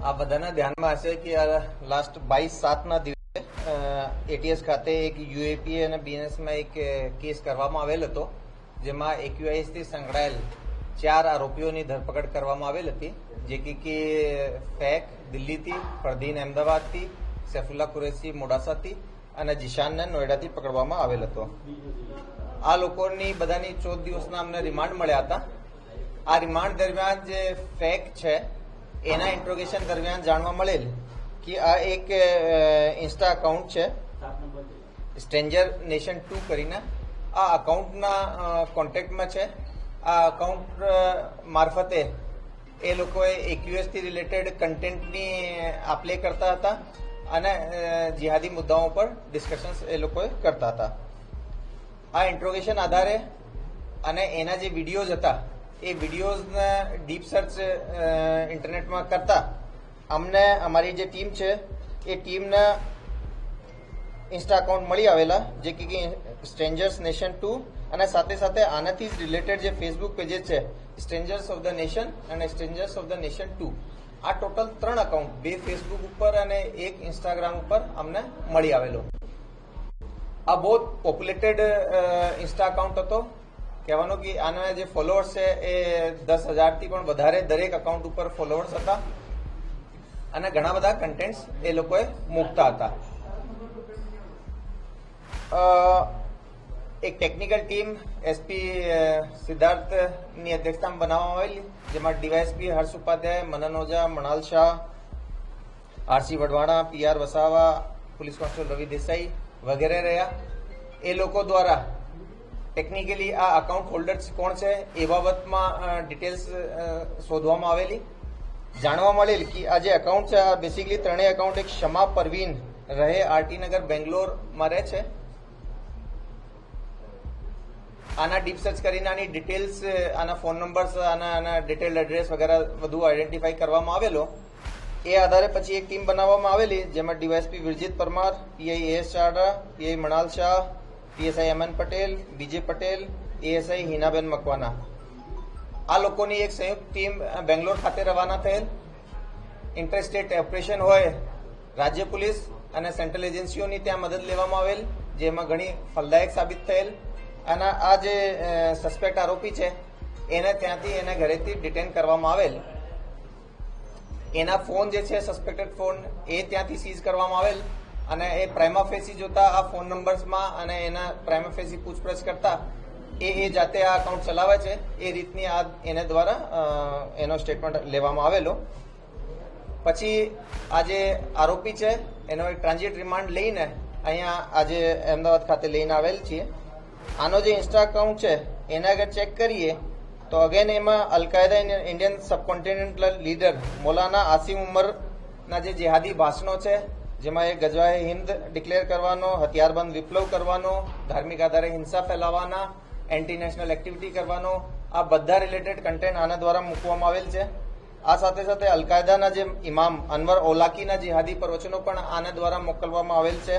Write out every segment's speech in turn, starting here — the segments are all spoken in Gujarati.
આ બધાના ધ્યાનમાં હશે કે લાસ્ટ 22/7ના દિવસે એટીએસ ખાતે એક યુએપીએ અને બીએનએસમાં એક કેસ કરવામાં આવેલ હતો, જેમાં એક્યુઆઈએસથી સંકળાયેલ 4 આરોપીઓની ધરપકડ કરવામાં આવેલ હતી, જે કે ફેક દિલ્હીથી, ફરદીન અમદાવાદથી, સૈફુલ્લા કુરેશી મોડાસાથી અને જીશાનને નોઈડાથી પકડવામાં આવેલ હતો. આ લોકોની બધાની 14 દિવસના અમને રિમાન્ડ મળ્યા હતા. આ રિમાન્ડ દરમિયાન જે ફેક છે એના ઇન્ટ્રોગેશન દરમિયાન જાણવા મળેલ કે આ એક ઇન્સ્ટા અકાઉન્ટ છે સ્ટ્રેન્જર નેશન 2 કરીને. આ અકાઉન્ટના કોન્ટેક્ટમાં છે. આ અકાઉન્ટ મારફતે એ લોકોએ એક્યુએસથી રિલેટેડ કન્ટેન્ટની આપ-લે કરતા હતા અને જિહાદી મુદ્દાઓ પર ડિસ્કશન્સ એ લોકોએ કરતા હતા. આ ઇન્ટ્રોગેશન આધારે અને એના જે વિડીયોઝ હતા એ વિડીયોઝને ડીપ સર્ચ ઇન્ટરનેટમાં કરતા અમને અમારી જે ટીમ છે એ ટીમને ઇન્સ્ટા અકાઉન્ટ મળી આવેલા, જે કે સ્ટ્રેન્જર્સ નેશન 2 અને સાથે સાથે આનાથી જ રિલેટેડ જે ફેસબુક પેजेस છે સ્ટ્રેન્જર્સ ઓફ ધ નેશન અને સ્ટ્રેન્જર્સ ઓફ ધ નેશન 2. આ ટોટલ 3 અકાઉન્ટ, 2 ફેસબુક ઉપર અને 1 ઇન્સ્ટાગ્રામ ઉપર અમને મળી આવેલો. આ બહુ પોપ્યુલેટેડ ઇન્સ્ટા અકાઉન્ટ હતો. કહેવાનું કે આના જે ફોલોઅર્સ છે એ 10,000થી પણ વધારે દરેક અકાઉન્ટ ઉપર ફોલોઅર્સ હતા અને ઘણા બધા કન્ટેન્ટ્સ એ લોકોએ મૂકતા હતા. એક ટેકનિકલ ટીમ એસપી સિદ્ધાર્થની અધ્યક્ષતામાં બનાવવામાં આવેલી, જેમાં DYSP Harsh Upadhyay, Manan Ojha, Manal Shah, RC Vadhvana, PR Vasava, police constable Ravi Desai વગેરે રહ્યા. એ લોકો દ્વારા ટેકનિકલી આ અકાઉન્ટ હોલ્ડર્સ કોણ છે એ બાબતમાં ડિટેલ્સ શોધવામાં આવેલી. જાણવા મળેલ કે આ જે અકાઉન્ટ છે આ બેસિકલી ત્રણેય અકાઉન્ટ એક શમા પરવીન રહે આરટી નગર બેંગ્લોરમાં રહે છે. આના ડીપ સર્ચ કરીને આની ડિટેલ્સ, આના ફોન નંબર્સ, આના ડિટેલ એડ્રેસ વગેરે બધું આઈડેન્ટિફાઈ કરવામાં આવેલો. એ આધારે પછી એક ટીમ બનાવવામાં આવેલી, જેમાં DYSP Virjit Parmar, PI S Chada, PI Manal Shah, PSI Aman Patel, BJ Patel, ASI હિનાબેન મકવાના. આ લોકોની એક સંયુક્ત ટીમ બેંગ્લોર ખાતે રવાના થયેલ. ઇન્ટરસ્ટેટ ઓપરેશન હોય રાજ્ય પોલીસ અને સેન્ટ્રલ એજન્સીઓની ત્યાં મદદ લેવામાં આવેલ, જેમાં ઘણી ફલદાયક સાબિત થયેલ. અને આ જે સસ્પેક્ટ આરોપી છે એને ત્યાંથી એના ઘરેથી ડિટેન કરવામાં આવેલ. એના ફોન જે છે સસ્પેક્ટેડ ફોન એ ત્યાંથી સીઝ કરવામાં આવેલ અને એ પ્રાઇમા ફેસી જોતા આ ફોન નંબર્સમાં અને એના પ્રાઇમા ફેસી પૂછપરછ કરતા એ જાતે આ અકાઉન્ટ ચલાવે છે એ રીતની આ એને દ્વારા એનો સ્ટેટમેન્ટ લેવામાં આવેલો. પછી આ જે આરોપી છે એનો એક ટ્રાન્ઝિટ રિમાન્ડ લઈને અહીંયા આજે અમદાવાદ ખાતે લઈને આવેલ છીએ. આનો જે ઇન્સ્ટા અકાઉન્ટ છે એને અગર ચેક કરીએ તો અગેન એમાં al Qaeda Indian subcontinental leader Maulana Asim ઉમરના જે જેહાદી ભાષણો છે, જેમાં એ ગજવાએ હિન્દ ડિક્લેર કરવાનો, હથિયારબંધ વિપ્લવ કરવાનો, ધાર્મિક આધારે હિંસા ફેલાવવાના, એન્ટી નેશનલ એક્ટિવિટી કરવાનો, આ બધા રિલેટેડ કન્ટેન્ટ આના દ્વારા મૂકવામાં આવેલ છે. આ સાથે સાથે અલકાયદાના જે ઇમામ અનવર ઓલાકીના જેહાદી પ્રવચનો પણ આના દ્વારા મોકલવામાં આવેલ છે.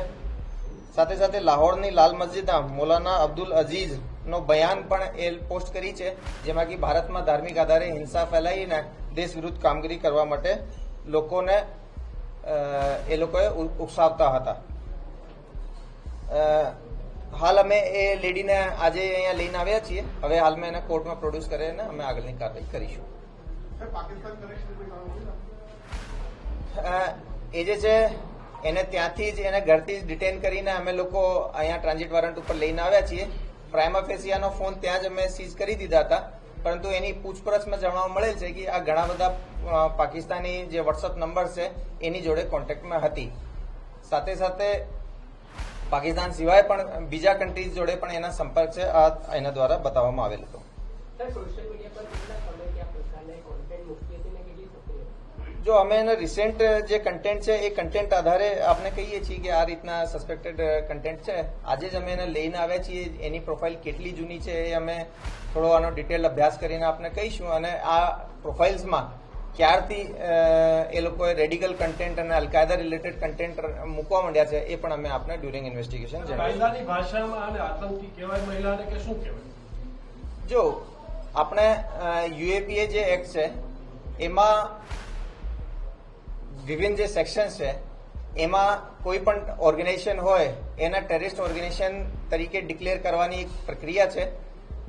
સાથે સાથે લાહોરની લાલ મસ્જિદના મૌલાના અબ્દુલ અઝીઝનો બયાન પણ એ પોસ્ટ કરી છે, જેમાં કે ભારતમાં ધાર્મિક આધારે હિંસા ફેલાવીને દેશ વિરુદ્ધ કામગીરી કરવા માટે લોકોને એ લોકોએ ઉકસાવતા હતા. હાલ અમે એ લેડીને આજે અહીંયા લઈને આવ્યા છીએ. હવે હાલમાં એને કોર્ટમાં પ્રોડ્યુસ કરીને અમે આગળની કાર્યવાહી કરીશું. એ જે છે એને ત્યાંથી જ એને ઘરથી જ ડિટેન કરીને અમે લોકો અહીંયા ટ્રાન્ઝિટ વોરંટ ઉપર લઈને આવ્યા છીએ. પ્રાઇમા ફેસિયાનો ફોન ત્યાં જ અમે સીઝ કરી દીધા હતા, પરંતુ એની પૂછપરછમાં જાણવા મળેલ છે કે આ ઘણા બધા પાકિસ્તાની જે વોટ્સઅપ નંબર છે એની જોડે કોન્ટેક્ટમાં હતી. સાથે સાથે પાકિસ્તાન સિવાય પણ બીજા કન્ટ્રીઝ જોડે પણ એના સંપર્ક છે, આ એના દ્વારા બતાવવામાં આવેલ હતો. જો અમે એના રિસેન્ટ જે કન્ટેન્ટ છે એ કન્ટેન્ટ આધારે આપણે કહીએ છીએ કે આ રીતના સસ્પેક્ટેડ કન્ટેન્ટ છે. આજે જ અમે એને લઈને આવ્યા છીએ. એની પ્રોફાઇલ કેટલી જૂની છે એ અમે થોડો આનો ડિટેલ અભ્યાસ કરીને આપણે કહીશું અને આ પ્રોફાઇલ્સમાં ક્યારથી એ લોકોએ રેડિકલ કન્ટેન્ટ અને અલકાયદા રિલેટેડ કન્ટેન્ટ મૂકવા માંડ્યા છે એ પણ અમે આપને ડ્યુરિંગ ઇન્વેસ્ટિગેશન જો આપણે યુએપીએ જે એક્ટ છે એમાં વિભિન્ન જે સેક્શન છે એમાં કોઈ પણ ઓર્ગેનાઇઝેશન હોય એના ટેરરિસ્ટ ઓર્ગેનાઇઝેશન તરીકે ડિક્લેર કરવાની એક પ્રક્રિયા છે.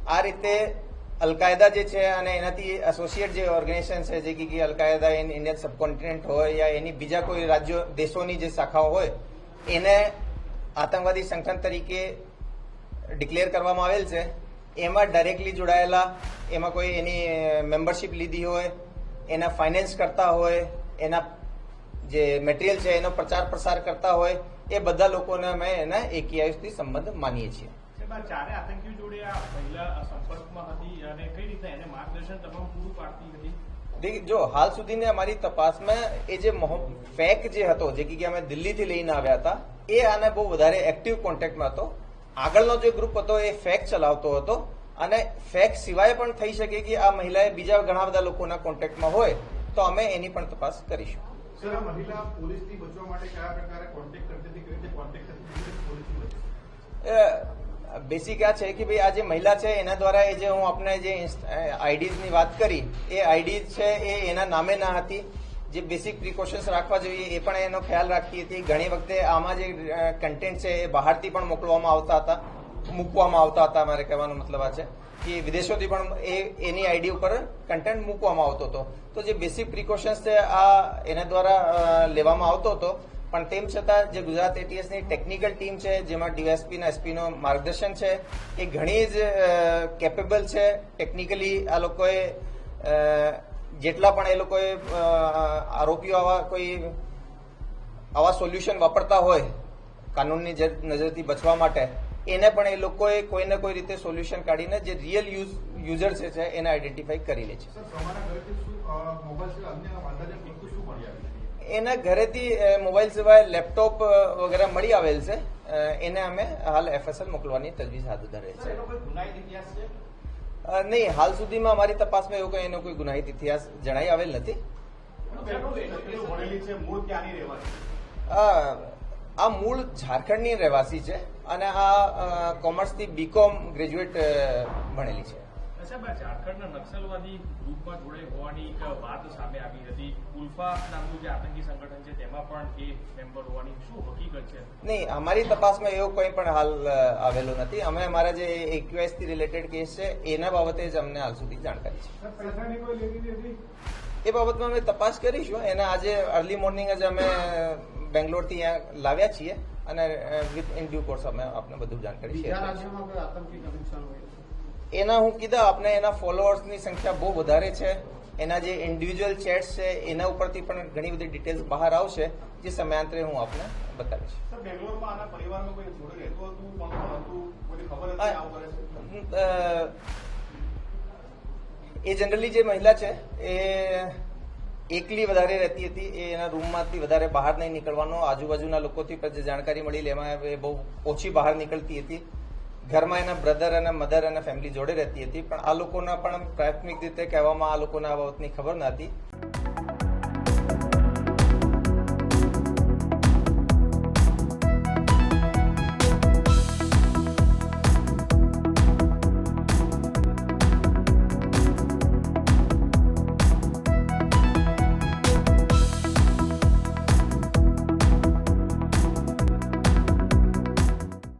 આ રીતે અલકાયદા જે છે અને એનાથી એસોસિએટ જે ઓર્ગેનાઇઝેશન છે, જે કે અલકાયદા ઇન ઇન્ડિયન સબકોન્ટિનેન્ટ હોય યા એની બીજા કોઈ રાજ્યો દેશોની જે શાખાઓ હોય એને આતંકવાદી સંગઠન તરીકે ડિક્લેર કરવામાં આવેલ છે. એમાં ડાયરેક્ટલી જોડાયેલા, એમાં કોઈ એની મેમ્બરશીપ લીધી હોય, એના ફાઇનાન્સ કરતા હોય, એના જે મટીરિયલ છે એનો પ્રચાર પ્રસાર કરતા હોય, એ બધા લોકોને અમે એના એકેઆઈથી સંબંધ માનીએ છીએ. ચારે આતંકીઓ જોડે આ મહિલા સંપર્કમાં હતી અને કઈ રીતે એને માર્ગદર્શન તમામ પૂરું પાડતી હતી? જો હાલ સુધીની અમારી તપાસમાં એ જે ફેક જે હતો, જે કે અમે દિલ્હીથી લઈને આવ્યા હતા, એ આને બહુ વધારે એક્ટિવ કોન્ટેક્ટમાં હતો. આગળનો જે ગ્રુપ હતો એ ફેક ચલાવતો હતો અને ફેક સિવાય પણ થઈ શકે કે આ મહિલાએ બીજા ઘણા બધા લોકોના કોન્ટેક્ટમાં હોય, તો અમે એની પણ તપાસ કરીશું. સર, આ મહિલા પોલીસથી બચવા માટે કયા પ્રકારે કોન્ટેક્ટ કરતી હતી, કઈ રીતે કોન્ટેક્ટ કરતી હતી પોલીસથી બચવા? બેસિક આ છે કે ભાઈ આ જે મહિલા છે એના દ્વારા એ જે હું આપણે જે આઈડીઝની વાત કરી, એ આઈડીઝ છે એ એના નામે ના હતી. જે બેસિક પ્રિકોશન્સ રાખવા જોઈએ એ પણ એનો ખ્યાલ રાખતી હતી. ઘણી વખતે આમાં જે કન્ટેન્ટ છે એ બહારથી પણ મૂકવામાં આવતા હતા. મારે કહેવાનો મતલબ આ છે કે વિદેશોથી પણ એની આઈડી ઉપર કન્ટેન્ટ મૂકવામાં આવતો હતો. તો જે બેસિક પ્રિકોશન્સ છે આ એના દ્વારા લેવામાં આવતો હતો. પણ તેમ છતાં જે ગુજરાત એટીએસની ટેકનિકલ ટીમ છે, જેમાં ડીવાયએસપી અને એસપીનો માર્ગદર્શન છે, એ ઘણી જ કેપેબલ છે. ટેકનિકલી આ લોકોએ જેટલા પણ એ લોકોએ આરોપીઓ આવા સોલ્યુશન વાપરતા હોય કાનૂનની નજરથી બચવા માટે, એને પણ એ લોકોએ કોઈને કોઈ રીતે સોલ્યુશન કાઢીને જે રિયલ યુઝર છે એને આઈડેન્ટિફાઈ કરી લે છે. એના ઘરેથી મોબાઈલ સિવાય લેપટોપ વગેરે મળી આવેલ છે. એને અમે હાલ એફએસએલ મોકલવાની તજવીજ હાથ ધરેલ છે. નહીં, હાલ સુધીમાં અમારી તપાસમાં એવું એનો કોઈ ગુનાહિત ઇતિહાસ જણાઈ આવેલ નથી. આ મૂળ ઝારખંડની રહેવાસી છે અને આ કોમર્સથી બીકોમ ગ્રેજ્યુએટ ભણેલી છે. ઝારખંડના નક્સલવાદી ગ્રુપમાં જોડાઈ હોવાની એક વાત સામે આવી હતી. ઉલ્ફા નામનું જે આતંકી સંગઠન છે તેમાં પણ એ મેમ્બર હોવાની શું હકીકત છે? નહીં, અમારી તપાસમાં એવું કંઈ પણ હાલ આવેલું નથી. અમે અમારા જે એક્યુઆઈએસ થી રિલેટેડ કેસ છે એના બાબતે જ અમને હાલ સુધી જાણકારી છે. એ બાબતમાં અમે તપાસ કરીશું. એને આજે અર્લી મોર્નિંગ જ અમે બેંગ્લોરથી અહીંયા લાવ્યા છીએ અને વિથ ઇન ડ્યુ કોર્સ અમે આપને બધું જાણકારી શેર એના હું કીધા આપને એના ફોલોઅર્સની સંખ્યા બહુ વધારે છે. એના જે ઇન્ડિવિજ્યુઅલ ચેટ્સ છે એના ઉપરથી પણ ઘણી બધી ડિટેલ્સ બહાર આવશે, જે સમયાંતરે હું આપને બતાવીશ. એ જનરલી જે મહિલા છે એ એકલી વધારે રહેતી હતી. એના રૂમમાંથી વધારે બહાર નહીં નીકળવાનો. આજુબાજુના લોકોથી પણ જે જાણકારી મળી એમાં એ બહુ ઓછી બહાર નીકળતી હતી. ઘરમાં એના બ્રધર અને મધર અને ફેમિલી જોડે રહેતી હતી. પણ આ લોકોના પણ પ્રાથમિક રીતે કહેવામાં આ લોકોને આ બાબતની ખબર ન હતી.